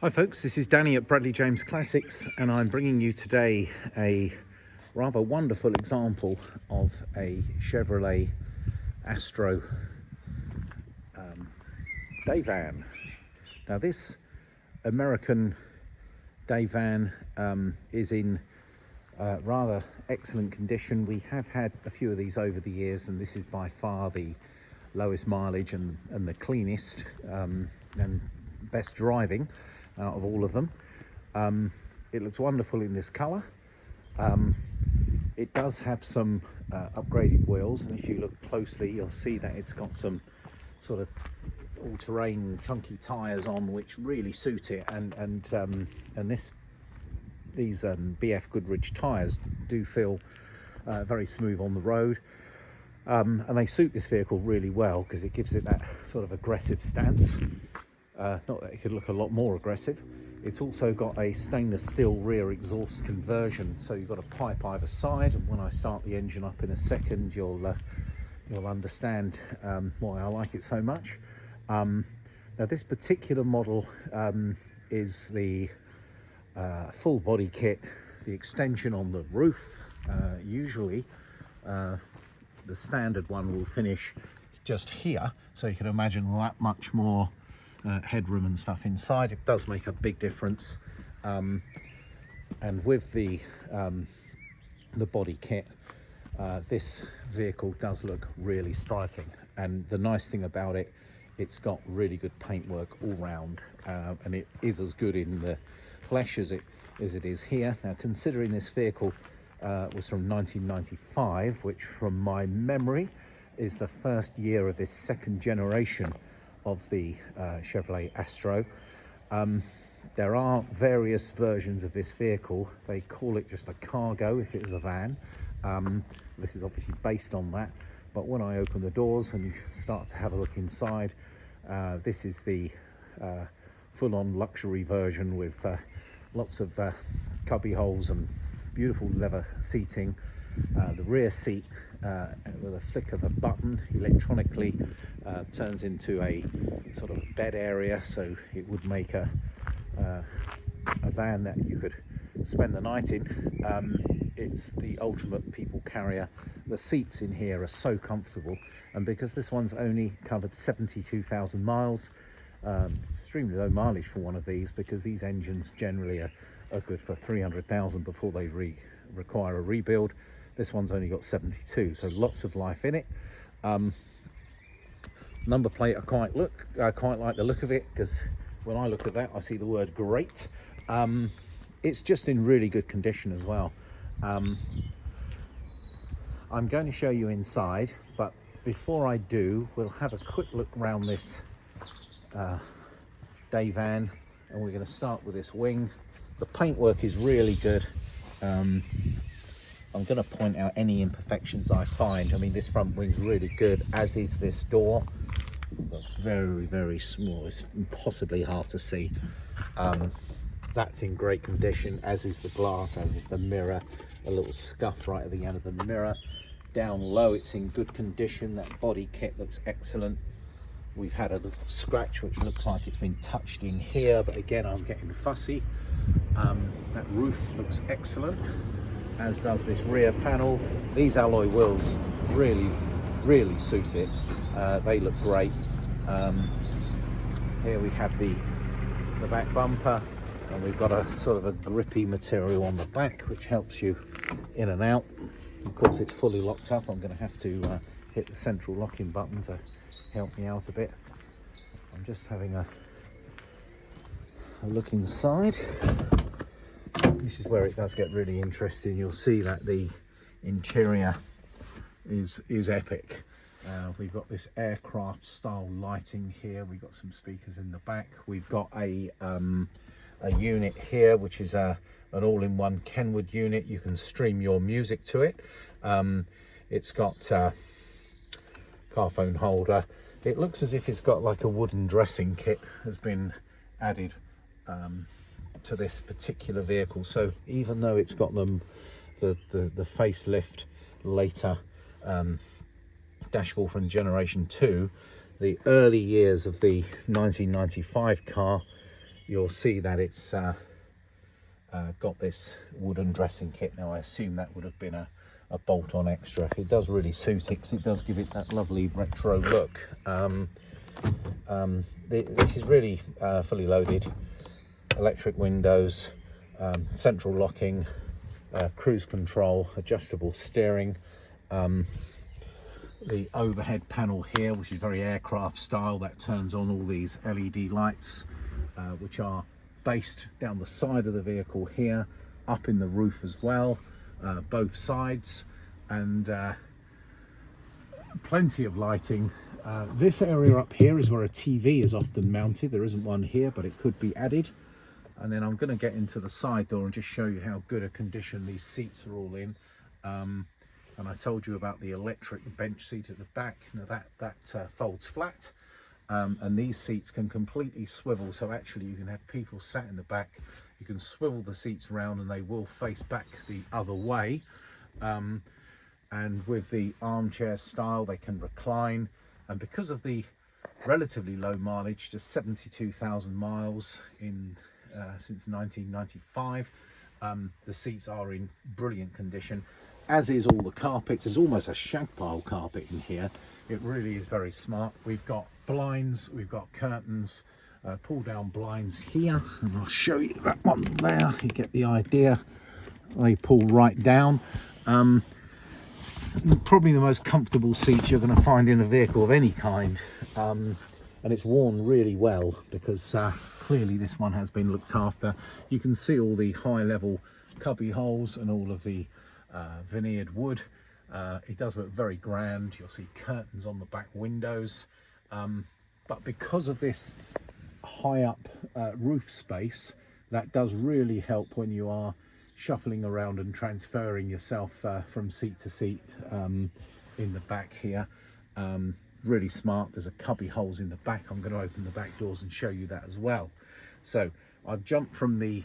Hi folks, this is Danny at Bradley James Classics, and I'm bringing you today a rather wonderful example of a Chevrolet Astro day van. Now this American day van is in rather excellent condition. We have had a few of these over the years, and this is by far the lowest mileage and the cleanest and best driving out of all of them. It looks wonderful in this colour. It does have some upgraded wheels, and if you look closely you'll see that it's got some sort of all-terrain chunky tyres on which really suit it, and these BF Goodrich tyres do feel very smooth on the road, and they suit this vehicle really well because it gives it that sort of aggressive stance. Not that it could look a lot more aggressive. It's also got a stainless steel rear exhaust conversion, so you've got a pipe either side, and when I start the engine up in a second you'll understand why I like it so much. Now this particular model is the full body kit, the extension on the roof. Usually the standard one will finish just here, so you can imagine that much more headroom and stuff inside. It does make a big difference, and with the body kit, this vehicle does look really striking. And the nice thing about it, it's got really good paintwork all round, and it is as good in the flesh as it is here. Now, considering this vehicle was from 1995, which from my memory is the first year of this second generation of the Chevrolet Astro. There are various versions of this vehicle. They call it just a cargo if it is a van. This is obviously based on that, but when I open the doors and you start to have a look inside, this is the full-on luxury version with lots of cubby holes and beautiful leather seating. The rear seat, with a flick of a button, electronically turns into a sort of bed area, so it would make a van that you could spend the night in. It's the ultimate people carrier. The seats in here are so comfortable, and because this one's only covered 72,000 miles, extremely low mileage for one of these, because these engines generally are good for 300,000 before they require a rebuild. This one's only got 72, so lots of life in it. Number plate, I quite like the look of it, because when I look at that I see the word great. It's just in really good condition as well. I'm going to show you inside, but before I do, we'll have a quick look around this day van, and we're going to start with this wing. The paintwork is really good. I'm going to point out any imperfections I find. I mean, this front wing's really good, as is this door, but very, very small. It's impossibly hard to see. That's in great condition, as is the glass, as is the mirror. A little scuff right at the end of the mirror. Down low, it's in good condition. That body kit looks excellent. We've had a little scratch which looks like it's been touched in here, but again, I'm getting fussy. That roof looks excellent, as does this rear panel. These alloy wheels really suit it. They look great. Here we have the back bumper, and we've got a sort of a grippy material on the back which helps you in and out. Of course, it's fully locked up. I'm going to have to hit the central locking button to help me out a bit. I'm just having a look inside. This is where it does get really interesting. You'll see that the interior is epic. We've got this aircraft style lighting here. We've got some speakers in the back. We've got a unit here which is an all-in-one Kenwood unit. You can stream your music to it. It's got car phone holder. It looks as if it's got like a wooden dressing kit has been added to this particular vehicle. So even though it's got the facelift later dashboard from generation 2, the early years of the 1995 car you'll see that it's got this wooden dressing kit. Now I assume that would have been a bolt-on extra. It does really suit it because it does give it that lovely retro look. This is really fully loaded, electric windows, central locking, cruise control, adjustable steering, the overhead panel here, which is very aircraft style, that turns on all these LED lights, which are based down the side of the vehicle here, up in the roof as well, both sides, and plenty of lighting. This area up here is where a TV is often mounted. There isn't one here, but it could be added. And then I'm going to get into the side door and just show you how good a condition these seats are all in. And I told you about the electric bench seat at the back. Now that folds flat, and these seats can completely swivel, so actually you can have people sat in the back. You can swivel the seats around and they will face back the other way, and with the armchair style they can recline. And because of the relatively low mileage, just 72,000 miles in since 1995, the seats are in brilliant condition, as is all the carpets. There's almost a shag pile carpet in here. It really is very smart. We've got blinds, we've got curtains, pull down blinds here, and I'll show you that one there. You get the idea. They pull right down. Probably the most comfortable seats you're going to find in a vehicle of any kind, and it's worn really well because clearly this one has been looked after. You can see all the high level cubby holes and all of the veneered wood. It does look very grand. You'll see curtains on the back windows, but because of this high up roof space, that does really help when you are shuffling around and transferring yourself from seat to seat in the back here. Really smart. There's a cubby holes in the back. I'm going to open the back doors and show you that as well. So I've jumped from the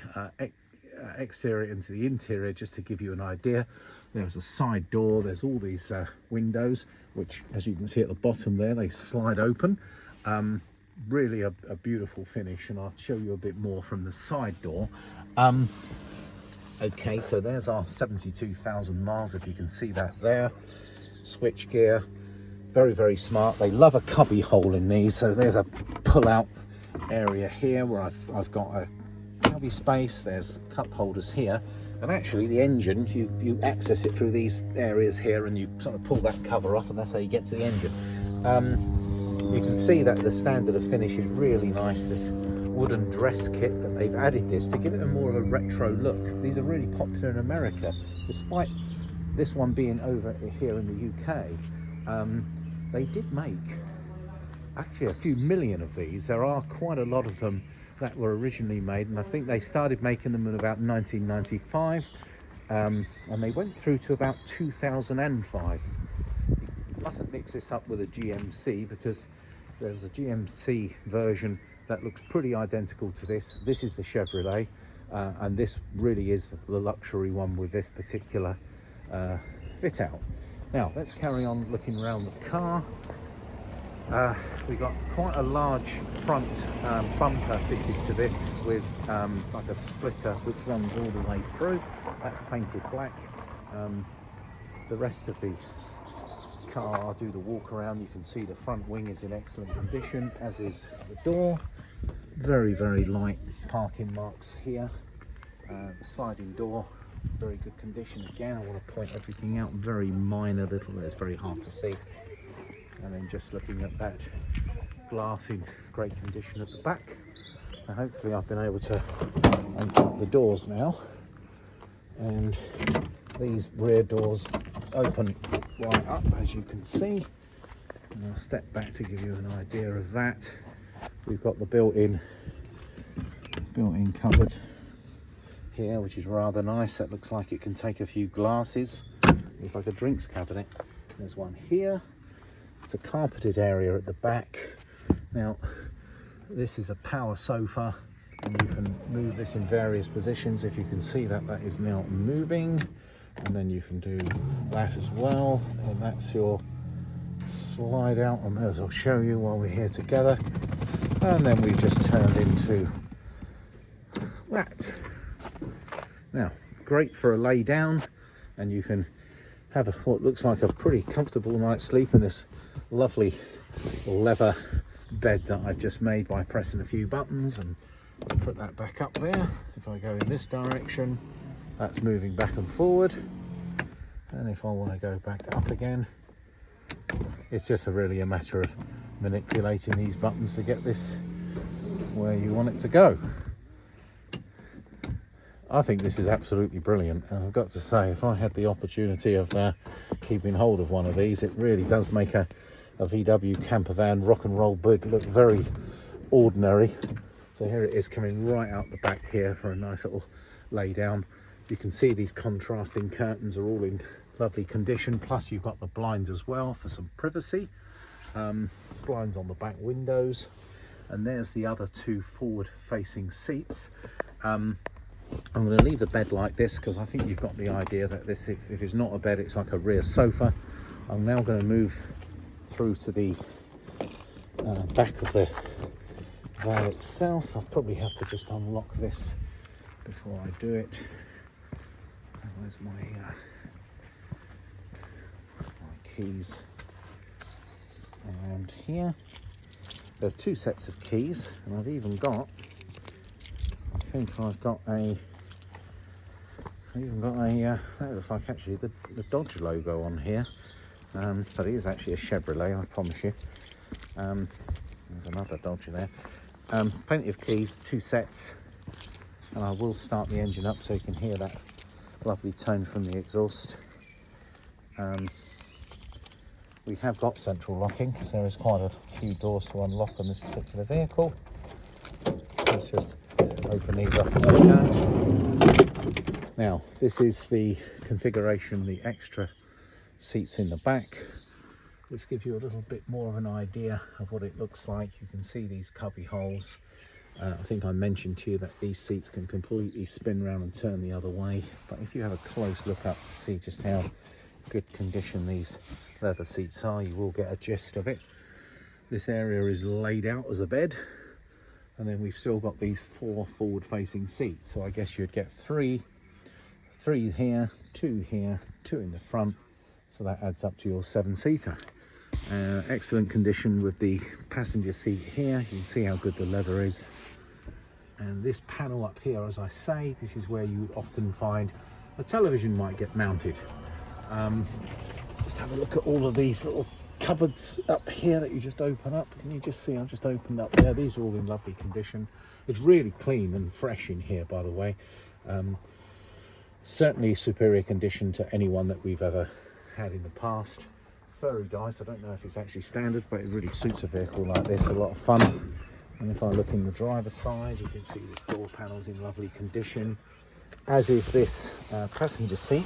exterior into the interior just to give you an idea. There's a side door. There's all these windows, which, as you can see at the bottom there, they slide open. Really a beautiful finish, and I'll show you a bit more from the side door. Okay, so there's our 72,000 miles, if you can see that there. Switch gear, very, very smart. They love a cubby hole in these, so there's a pull-out area here where I've got a cubby space. There's cup holders here, and actually the engine, you access it through these areas here, and you sort of pull that cover off, and that's how you get to the engine. You can see that the standard of finish is really nice. This wooden dress kit, that they've added this to give it a more of a retro look. These are really popular in America, despite this one being over here in the UK. They did make actually a few million of these. There are quite a lot of them that were originally made, and I think they started making them in about 1995, and they went through to about 2005. You mustn't mix this up with a GMC, because there's a GMC version that looks pretty identical to this. This is the Chevrolet, and this really is the luxury one with this particular fit out. Now let's carry on looking around the car. We've got quite a large front bumper fitted to this with like a splitter which runs all the way through. That's painted black. The rest of the car, I'll do the walk around. You can see the front wing is in excellent condition, as is the door. Very, very light parking marks here. The sliding door, very good condition. Again, I want to point everything out, very minor little, it's very hard to see. And then just looking at that glass in great condition at the back. And hopefully I've been able to open up the doors now, and these rear doors open right up, as you can see. And I'll step back to give you an idea of that. We've got the built-in cupboard here, which is rather nice. That looks like it can take a few glasses. It's like a drinks cabinet. There's one here. It's a carpeted area at the back. Now, this is a power sofa, and you can move this in various positions. If you can see that, that is now moving. And then you can do that as well. And that's your slide out. I may as well show you while we're here together. And then we've just turned into that. Now, great for a lay down, and you can have what looks like a pretty comfortable night's sleep in this lovely leather bed that I've just made by pressing a few buttons. And put that back up there. If I go in this direction, that's moving back and forward, and if I want to go back up again, it's just really a matter of manipulating these buttons to get this where you want it to go. I think this is absolutely brilliant, and I've got to say, if I had the opportunity of keeping hold of one of these, it really does make a VW camper van rock and roll bed look very ordinary. So here it is coming right out the back here for a nice little lay down. You can see these contrasting curtains are all in lovely condition, plus you've got the blinds as well for some privacy. Blinds on the back windows, and there's the other two forward facing seats. I'm going to leave the bed like this because I think you've got the idea that this, if it's not a bed, it's like a rear sofa. I'm now going to move through to the back of the van itself. I'll probably have to just unlock this before I do it. Where's my keys? Around here. There's two sets of keys, and I've even got, I think I've got a, that looks like actually the Dodge logo on here, but it is actually a Chevrolet, I promise you. There's another Dodge there. Plenty of keys, two sets, and I will start the engine up so you can hear that lovely tone from the exhaust. We have got central locking because there is quite a few doors to unlock on this particular vehicle. Let's just open these up as we go. Now, this is the configuration, the extra seats in the back. This gives you a little bit more of an idea of what it looks like. You can see these cubby holes. I think I mentioned to you that these seats can completely spin around and turn the other way, but if you have a close look up to see just how good condition these leather seats are, you will get a gist of it. This area is laid out as a bed, and then we've still got these four forward facing seats, so I guess you'd get three here, two in the front, so that adds up to your 7-seater. Excellent condition with the passenger seat here. You can see how good the leather is, and this panel up here, as I say, this is where you would often find a television might get mounted. Just have a look at all of these little cupboards up here that you just open up. Can you just see? I've just opened up there. These are all in lovely condition. It's really clean and fresh in here, by the way. Certainly superior condition to anyone that we've ever had in the past. Furry dice, I don't know if it's actually standard, but it really suits a vehicle like this. A lot of fun. And if I look in the driver's side, you can see this door panel's in lovely condition, as is this passenger seat.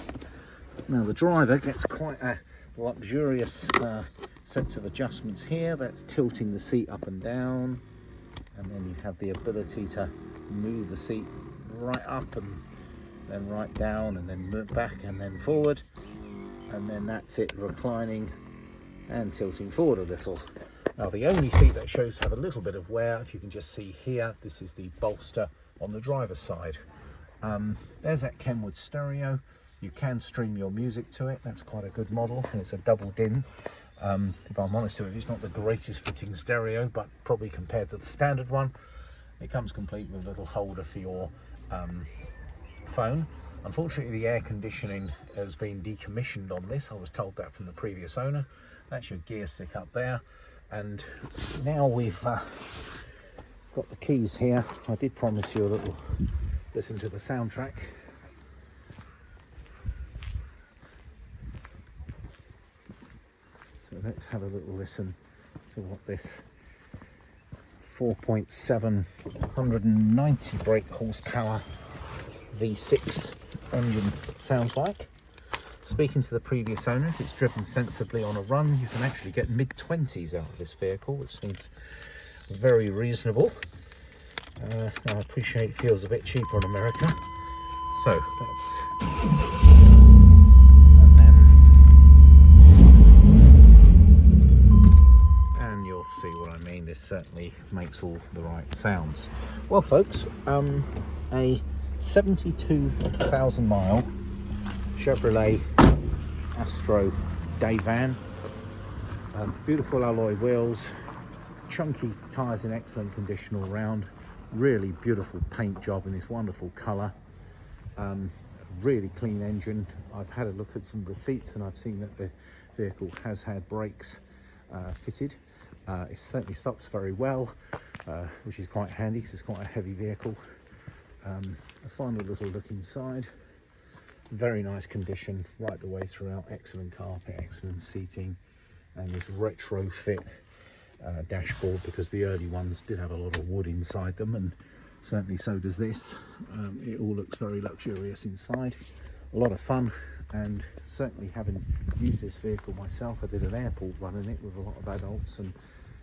Now the driver gets quite a luxurious set of adjustments here. That's tilting the seat up and down, and then you have the ability to move the seat right up and then right down and then back and then forward, and then that's it, reclining and tilting forward a little. Now the only seat that shows to have a little bit of wear, if you can just see here, this is the bolster on the driver's side. There's that Kenwood stereo. You can stream your music to it. That's quite a good model, and it's a double din. If I'm honest with you, it's not the greatest fitting stereo, but probably compared to the standard one, it comes complete with a little holder for your phone. Unfortunately, the air conditioning has been decommissioned on this. I was told that from the previous owner. That's your gear stick up there. And now we've got the keys here. I did promise you a little listen to the soundtrack. So let's have a little listen to what this 4.7 190 brake horsepower V6 engine sounds like. Speaking to the previous owner, if it's driven sensibly on a run, you can actually get mid-20s out of this vehicle, which seems very reasonable. I appreciate it feels a bit cheaper in America. So that's, and you'll see what I mean. This certainly makes all the right sounds. Well, folks, a 72,000 mile Chevrolet Astro day van. Beautiful alloy wheels, chunky tyres in excellent condition all round, really beautiful paint job in this wonderful colour, really clean engine. I've had a look at some receipts and I've seen that the vehicle has had brakes fitted. It certainly stops very well, which is quite handy because it's quite a heavy vehicle. A final little look inside. Very nice condition right the way throughout. Excellent carpet, excellent seating, and this retro fit dashboard, because the early ones did have a lot of wood inside them, and certainly so does this. It all looks very luxurious inside. A lot of fun, and certainly having used this vehicle myself, I did an airport run in it with a lot of adults, and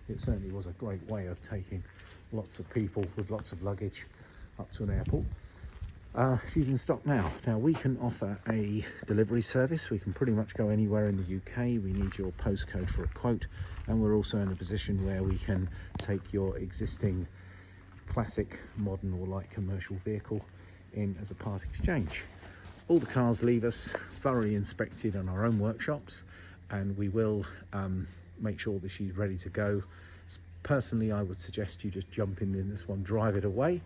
it certainly was a great way of taking lots of people with lots of luggage up to an airport. She's in stock now. Now we can offer a delivery service. We can pretty much go anywhere in the UK. We need your postcode for a quote, and we're also in a position where we can take your existing classic, modern or light commercial vehicle in as a part exchange. All the cars leave us thoroughly inspected in our own workshops, and we will make sure that she's ready to go. Personally, I would suggest you just jump in this one, drive it away.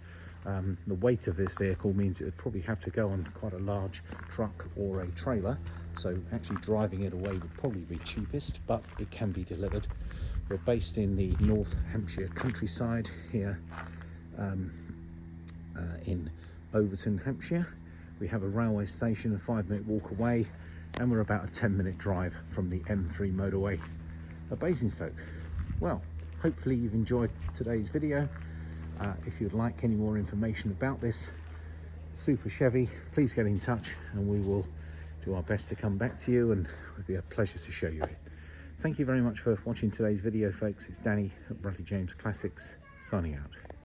The weight of this vehicle means it would probably have to go on quite a large truck or a trailer, so actually driving it away would probably be cheapest, but it can be delivered. We're based in the North Hampshire countryside here in Overton, Hampshire. We have a railway station a 5-minute walk away, and we're about a 10-minute drive from the M3 motorway at Basingstoke. Well, hopefully you've enjoyed today's video. If you'd like any more information about this super Chevy, please get in touch and we will do our best to come back to you, and it would be a pleasure to show you it. Thank you very much for watching today's video, folks. It's Danny at Bradley James Classics, signing out.